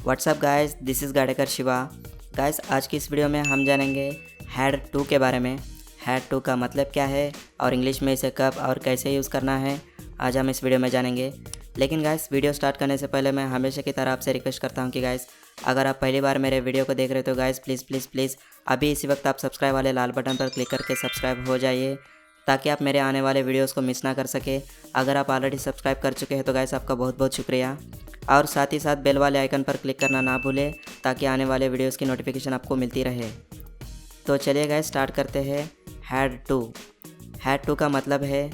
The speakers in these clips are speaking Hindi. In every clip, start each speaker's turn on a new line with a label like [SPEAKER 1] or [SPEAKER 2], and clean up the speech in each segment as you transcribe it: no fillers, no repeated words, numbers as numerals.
[SPEAKER 1] WhatsApp guys, this is Gadekar Shiva. Guys, आज की इस वीडियो में हम जानेंगे हैड टू के बारे में। हैड टू का मतलब क्या है और इंग्लिश में इसे कब और कैसे यूज़ करना है, आज हम इस वीडियो में जानेंगे। लेकिन गाइस, वीडियो स्टार्ट करने से पहले मैं हमेशा की तरह आपसे रिक्वेस्ट करता हूं कि गाइस, अगर आप पहली बार मेरे वीडियो को देख रहे हो तो गाइस प्लीज़ अभी इसी वक्त आप सब्सक्राइब वाले लाल बटन पर क्लिक करके सब्सक्राइब हो जाइए, ताकि आप मेरे आने वाले वीडियोज़ को मिस ना कर सके। अगर आप ऑलरेडी सब्सक्राइब कर चुके हैं तो गाइस आपका बहुत बहुत शुक्रिया, और साथ ही साथ बेल वाले आइकन पर क्लिक करना ना भूलें, ताकि आने वाले वीडियोस की नोटिफिकेशन आपको मिलती रहे। तो चलिए गाइस, स्टार्ट करते हैं। Had to. हैड टू का मतलब है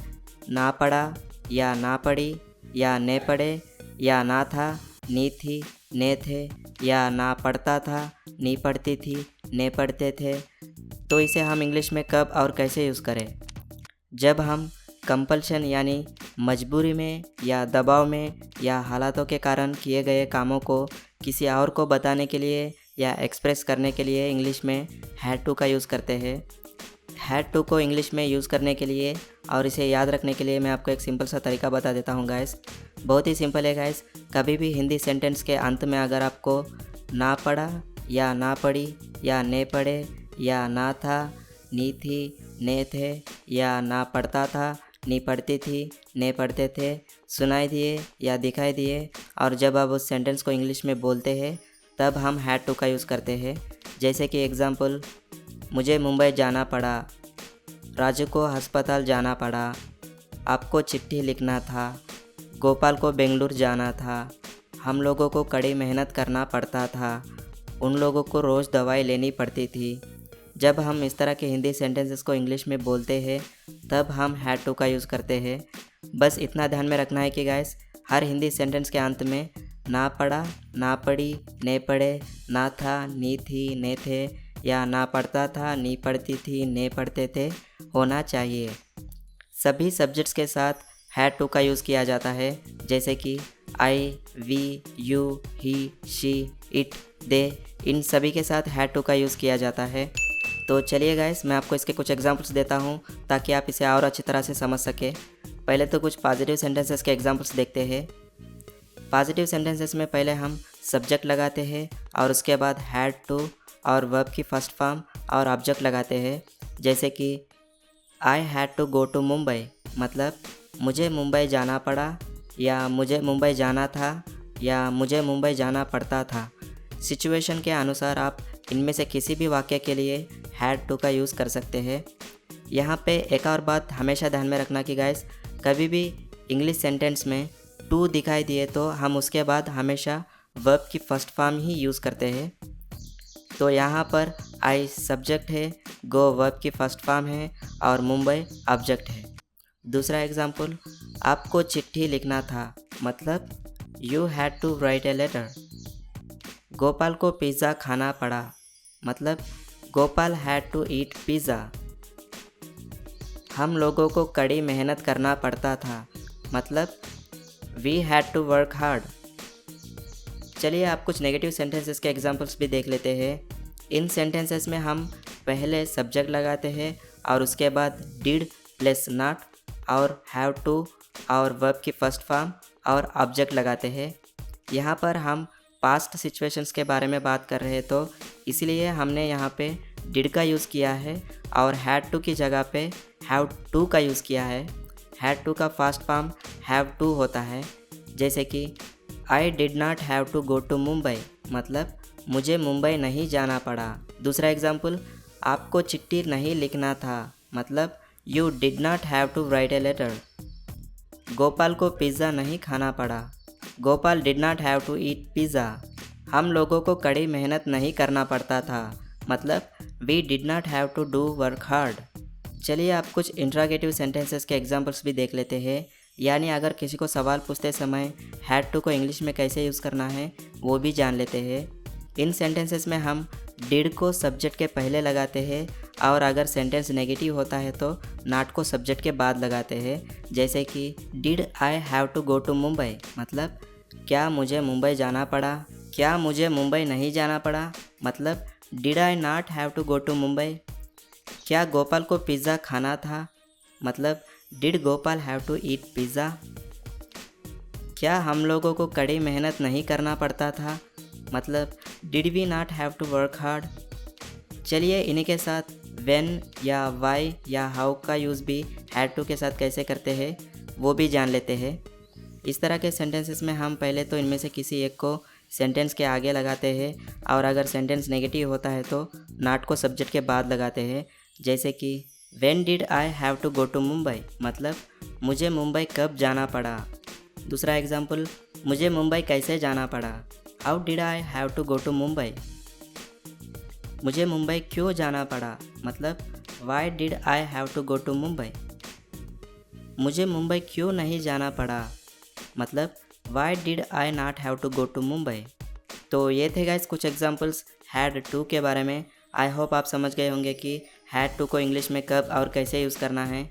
[SPEAKER 1] ना पड़ा या ना पड़ी या ने पड़े या ना था, नी थी, ने थे, या ना पढ़ता था, नी पढ़ती थी, ने पढ़ते थे। तो इसे हम इंग्लिश में कब और कैसे यूज़ करें? जब हम कंपल्शन यानी मजबूरी में या दबाव में या हालातों के कारण किए गए कामों को किसी और को बताने के लिए या एक्सप्रेस करने के लिए इंग्लिश में हैड टू का यूज़ करते हैं। हैड टू को इंग्लिश में यूज़ करने के लिए और इसे याद रखने के लिए मैं आपको एक सिंपल सा तरीका बता देता हूँ गाइस। बहुत ही सिंपल है गाइस। कभी भी हिंदी सेंटेंस के अंत में अगर आपको ना पढ़ा या ना पढ़ी या ने पढ़े या ना था, नी थी, ने थे, या ना पढ़ता था, नी पढ़ती थी, ने पढ़ते थे सुनाई दिए या दिखाई दिए, और जब आप उस सेंटेंस को इंग्लिश में बोलते हैं तब हम हैड टू का यूज़ करते हैं। जैसे कि एग्ज़ाम्पल, मुझे मुंबई जाना पड़ा, राजू को अस्पताल जाना पड़ा, आपको चिट्ठी लिखना था, गोपाल को बेंगलुरु जाना था, हम लोगों को कड़ी मेहनत करना पड़ता था, उन लोगों को रोज़ दवाई लेनी पड़ती थी। जब हम इस तरह के हिंदी सेंटेंसेस को इंग्लिश में बोलते हैं तब हम हैड टू का यूज़ करते हैं। बस इतना ध्यान में रखना है कि गाइस, हर हिंदी सेंटेंस के अंत में ना पढ़ा, ना पढ़ी, ने पढ़े, ना था, नी थी, ने थे, या ना पढ़ता था, नी पढ़ती थी, ने पढ़ते थे होना चाहिए। सभी सब्जेक्ट्स के साथ हैड टू का यूज़ किया जाता है, जैसे कि I, we, you, he, she, it, they, इन सभी के साथ हैड टू का यूज़ किया जाता है। तो चलिए गाइस, मैं आपको इसके कुछ एग्जांपल्स देता हूँ ताकि आप इसे और अच्छी तरह से समझ सके। पहले तो कुछ पॉजिटिव सेंटेंसेस के एग्जांपल्स देखते हैं। पॉजिटिव सेंटेंसेस में पहले हम सब्जेक्ट लगाते हैं और उसके बाद हैड टू और वर्ब की फर्स्ट फॉर्म और ऑब्जेक्ट लगाते हैं। जैसे कि I had to go to Mumbai, मतलब मुझे मुंबई जाना पड़ा, या मुझे मुंबई जाना था, या मुझे मुंबई जाना पड़ता था। सिचुएशन के अनुसार आप इनमें से किसी भी वाक्य के लिए हैड टू का यूज़ कर सकते हैं। यहाँ पे एक और बात हमेशा ध्यान में रखना कि गाइस, कभी भी इंग्लिश सेंटेंस में टू दिखाई दिए तो हम उसके बाद हमेशा वर्ब की फर्स्ट फॉर्म ही यूज़ करते हैं। तो यहाँ पर आई सब्जेक्ट है, गो वर्ब की फर्स्ट फॉर्म है और मुंबई ऑब्जेक्ट है। दूसरा एग्जाम्पल, आपको चिट्ठी लिखना था, मतलब you had to write a letter. Gopal को पिज़्ज़ा खाना पड़ा, मतलब Gopal had to eat pizza. हम लोगों को कड़ी मेहनत करना पड़ता था, मतलब we had to work hard. चलिए आप कुछ नेगेटिव सेंटेंसेस के एग्जांपल्स भी देख लेते हैं। इन सेंटेंसेस में हम पहले सब्जेक्ट लगाते हैं और उसके बाद डिड प्लस नॉट और हैव टू और वर्ब की फर्स्ट फॉर्म और ऑब्जेक्ट लगाते हैं। यहाँ पर हम पास्ट सिचुएशंस के बारे में बात कर रहे हैं, तो इसलिए हमने यहाँ पे डिड का यूज़ किया है और हैड टू की जगह पे हैव टू का यूज़ किया है। हैड टू का फर्स्ट फॉर्म हैव टू होता है। जैसे कि I did not have to go to Mumbai, मतलब मुझे मुंबई नहीं जाना पड़ा। दूसरा एग्जाम्पल, आपको चिट्ठी नहीं लिखना था, मतलब you did not have to write a letter. Gopal को पिज़्ज़ा नहीं खाना पड़ा, Gopal did not have to eat pizza. हम लोगों को कड़ी मेहनत नहीं करना पड़ता था, मतलब we did not have to do work hard. चलिए आप कुछ इंट्रोगेटिव सेंटेंसेस के एग्जांपल्स भी देख लेते हैं, यानी अगर किसी को सवाल पूछते समय हैड टू को इंग्लिश में कैसे यूज़ करना है वो भी जान लेते हैं। इन सेंटेंसेस में हम डिड को सब्जेक्ट के पहले लगाते हैं, और अगर सेंटेंस नेगेटिव होता है तो नॉट को सब्जेक्ट के बाद लगाते हैं। जैसे कि did I have to go to Mumbai, मतलब क्या मुझे मुंबई जाना पड़ा। क्या मुझे मुंबई नहीं जाना पड़ा, मतलब did I not have to go to Mumbai. क्या गोपाल को पिज़्ज़ा खाना था? मतलब did Gopal have to eat pizza? क्या हम लोगों को कड़ी मेहनत नहीं करना पड़ता था? मतलब did we not have to work hard? चलिए इन्हीं के साथ व्हेन या वाई या हाउ का यूज़ भी हैड टू के साथ कैसे करते हैं वो भी जान लेते हैं। इस तरह के सेंटेंसेस में हम पहले तो इनमें से किसी एक को सेंटेंस के आगे लगाते हैं और अगर सेंटेंस नेगेटिव होता है तो नॉट को सब्जेक्ट के बाद लगाते हैं। जैसे कि when did I have to go to Mumbai, मतलब मुझे मुंबई कब जाना पड़ा। दूसरा एग्जाम्पल, मुझे मुंबई कैसे जाना पड़ा, how did I have to go to Mumbai. मुझे मुंबई क्यों जाना पड़ा, मतलब why did I have to go to Mumbai. मुझे मुंबई क्यों नहीं जाना पड़ा, मतलब why did I not have to go to Mumbai. तो ये थे गाइस कुछ एग्जांपल्स हैड टू के बारे में। आई होप आप समझ गए होंगे कि हैड टू को इंग्लिश में कब और कैसे यूज़ करना है।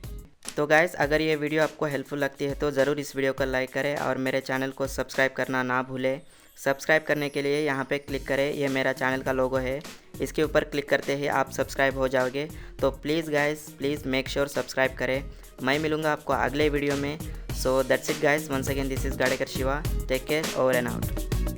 [SPEAKER 1] तो गाइस अगर ये वीडियो आपको हेल्पफुल लगती है तो ज़रूर इस वीडियो को लाइक करें और मेरे चैनल को सब्सक्राइब करना ना भूलें। सब्सक्राइब करने के लिए यहाँ पे क्लिक करें, ये मेरा चैनल का लोगो है, इसके ऊपर क्लिक करते ही आप सब्सक्राइब हो जाओगे। तो please guys please make sure subscribe करें। मैं मिलूँगा आपको अगले वीडियो में। So that's it guys, once again this is Gadekar Shiva, take care, over and out.